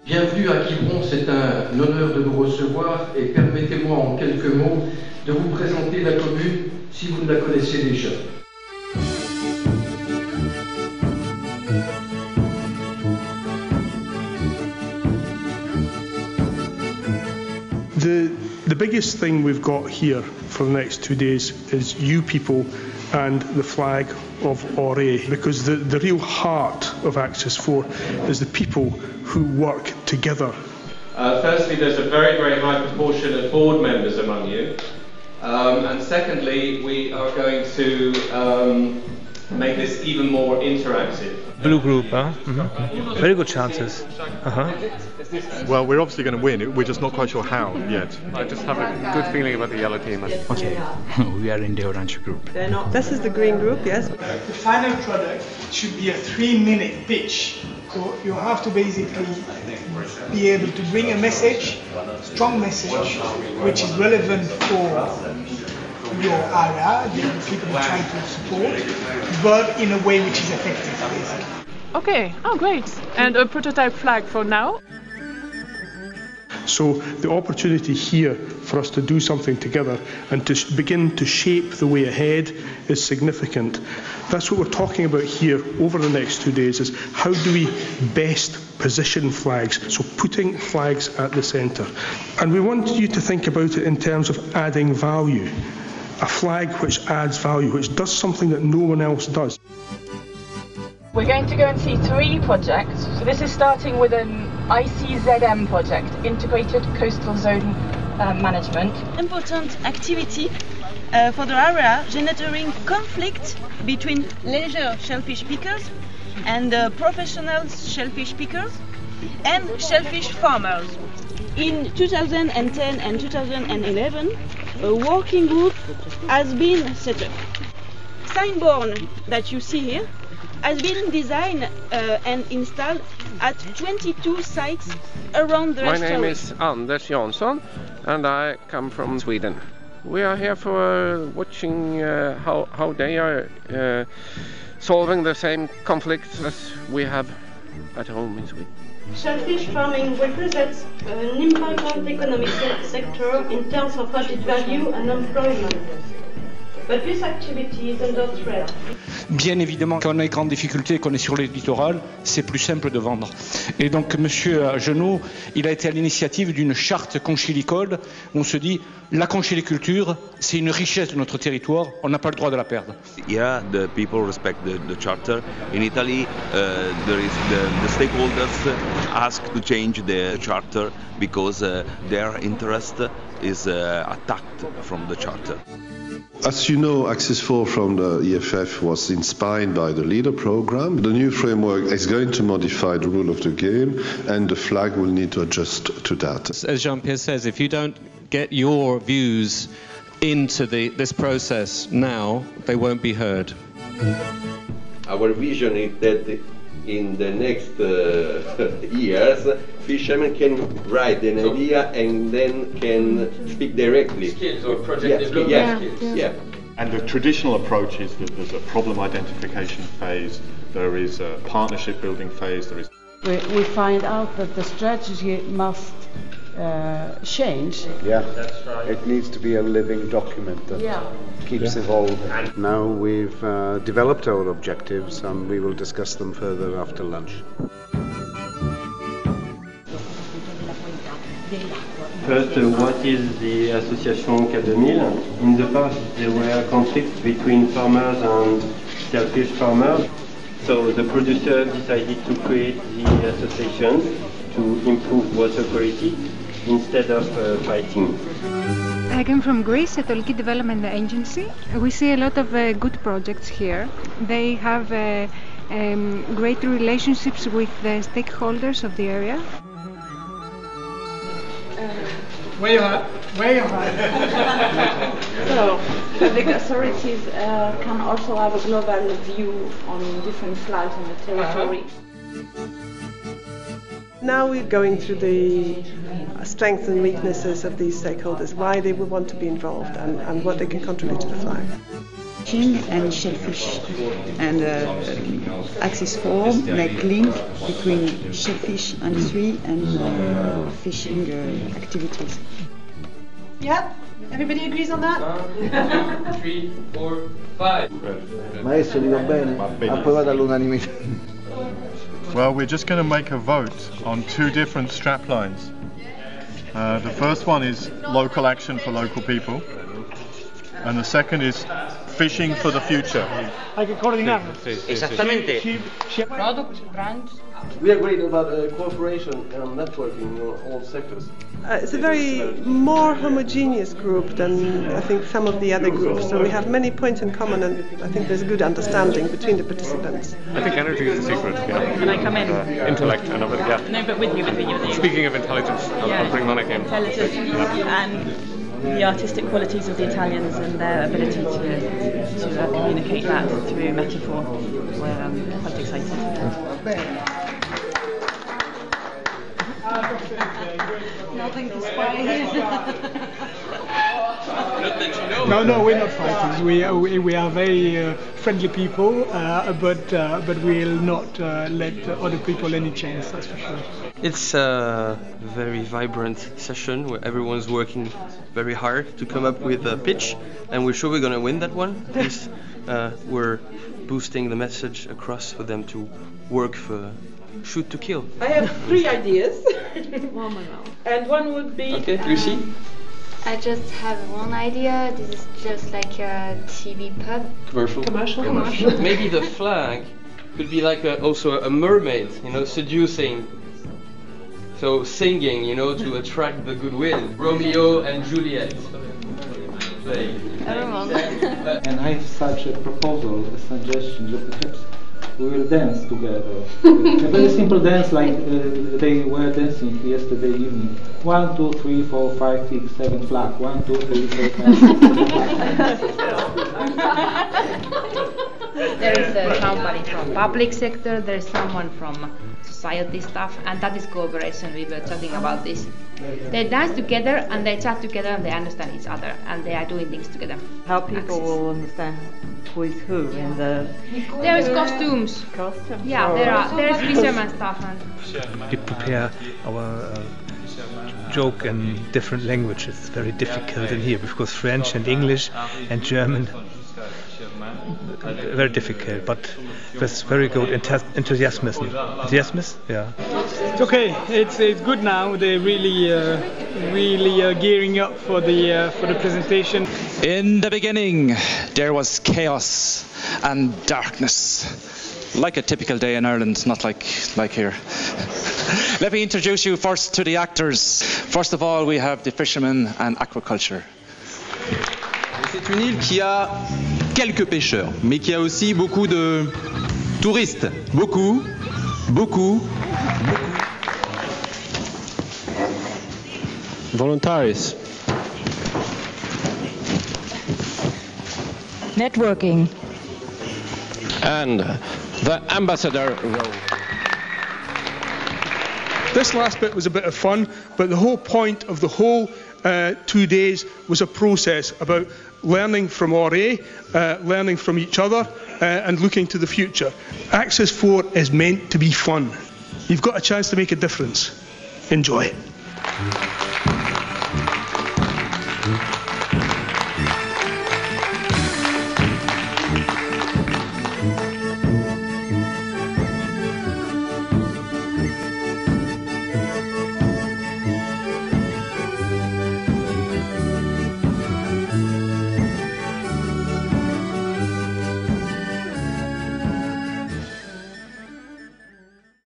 Bienvenue à Quiberon, c'est un honneur de vous recevoir et permettez-moi en quelques mots de vous présenter la commune si vous ne la connaissez déjà. The biggest thing we've got here for the next 2 days is you people and the flag of Ore, because the real heart of Axis 4 is the people who work together. Firstly, there's a very, very high proportion of board members among you. And secondly, we are going to make this even more interactive. Blue group, huh? Mm-hmm. Very good chances. Well, we're obviously going to win. We're just not quite sure how yet. I just have a good feeling about the yellow team. Okay, we are in the orange group. This is the green group, yes. The final product should be a 3-minute pitch. So you have to basically be able to bring a message, strong message, which is relevant for your area, the people you're trying to support, but in a way which is effective, basically. Okay, oh great. And a prototype flag for now? So the opportunity here for us to do something together and to begin to shape the way ahead is significant. That's what we're talking about here over the next 2 days, is how do we best position flags, so putting flags at the centre. And we want you to think about it in terms of adding value. A flag which adds value, which does something that no one else does. We're going to go and see 3 projects. So this is starting with an ICZM project, Integrated Coastal Zone Management. Important activity for the area, generating conflict between leisure shellfish pickers and professional shellfish pickers and shellfish farmers. In 2010 and 2011, a working group has been set up. Signboard that you see here has been designed and installed at 22 sites around the My restaurant. name is Anders Jansson and I come from Sweden. We are here for watching how they are solving the same conflicts as we have at home in Sweden. Shellfish farming represents an important economic sector in terms of added value and employment. But this activity is under threat. Bien évidemment, quand on a une grande difficulté, qu'on est sur le littoral, c'est plus simple de vendre. Et donc, Monsieur Genot, il a été à l'initiative d'une charte conchilicole où on se dit, la conchiliculture, c'est une richesse de notre territoire, on n'a pas le droit de la perdre. Yeah, the people respect the charter. In Italy, there is the stakeholders ask to change the charter because their interest is attacked from the charter. As you know, Axis 4 from the EFF was inspired by the LEADER program. The new framework is going to modify the rule of the game, and the flag will need to adjust to that. As Jean-Pierre says, if you don't get your views into this process now, they won't be heard. Our vision is that in the next years, fishermen can write an idea and then can speak directly. Skills or project development skills. Yeah. And the traditional approach is that there's a problem identification phase, there is a partnership building phase, there is... We find out that the strategy must change. Yeah, that's right. It needs to be a living document that keeps evolving. Now we've developed our objectives and we will discuss them further after lunch. First, what is the association K2000? In the past, there were conflicts between farmers and shellfish farmers. So the producer decided to create the association to improve water quality instead of fighting. I come from Greece, Etholiki Development Agency. We see a lot of good projects here. They have great relationships with the stakeholders of the area. Where you are? So, public authorities can also have a global view on different flags on the territory. Now we're going through the strengths and weaknesses of these stakeholders, why they would want to be involved, and what they can contribute to the flag. Fishing and shellfish, and Axis 4 make link between shellfish industry and fishing activities. Yeah, everybody agrees on that? 3, 4, 5. Maestro, dico bene? Approvato all'unanimità. Well, we're just going to make a vote on two different strap lines. The first one is local action for local people, and the second is fishing for the future. Hay que coordinarnos. Esattamente. Product, brand. We agreed about cooperation and networking in all sectors. It's a very more homogeneous group than I think some of the other groups, so we have many points in common, and I think there's a good understanding between the participants. I think energy is the secret. Yeah. Can I come in? Intellect and everything. Yeah. No, but with you. Speaking of intelligence, I'll bring Monica in. Intelligence and the artistic qualities of the Italians and their ability to communicate that through metaphor. We're quite excited. Nothing to spy. No, we're not fighters. We are very friendly people, but we'll not let other people any chance. That's for sure. It's a very vibrant session where everyone's working very hard to come up with a pitch, and we're sure we're going to win that one. At least we're boosting the message across for them to work for shoot to kill. I have 3 ideas. And one would be... Okay, Lucy? I just have one idea. This is just like a TV pub. Commercial. Maybe the flag could be like also a mermaid, seducing. So singing, to attract the goodwill. Romeo and Juliet. And I have such a proposal, a suggestion that perhaps we will dance together. A very simple dance like they were dancing yesterday evening. 1, 2, 3, 4, 5, 6, 7 flag. 1, 2, 3, 4, 5. There is somebody from public sector, there is someone from society staff, and that is cooperation. We were talking about this. They dance together and they chat together and they understand each other and they are doing things together. How people will understand who is who in the... There is costumes. Yeah, there is fisherman stuff. We prepare our joke in different languages. It's very difficult in here because French and English and German very difficult, but with very good enthusiasm. Yeah. It's okay. It's good now. They're really gearing up for the presentation. In the beginning, there was chaos and darkness, like a typical day in Ireland, not like here. Let me introduce you first to the actors. First of all, we have the fishermen and aquaculture. C'est une île qui a quelques pêcheurs, mais qui a aussi beaucoup de touristes. Beaucoup. Voluntaries. Networking. And the ambassador role. This last bit was a bit of fun, but the whole point of the whole 2 days was a process about learning from RA, learning from each other, and looking to the future. Axis 4 is meant to be fun. You've got a chance to make a difference. Enjoy.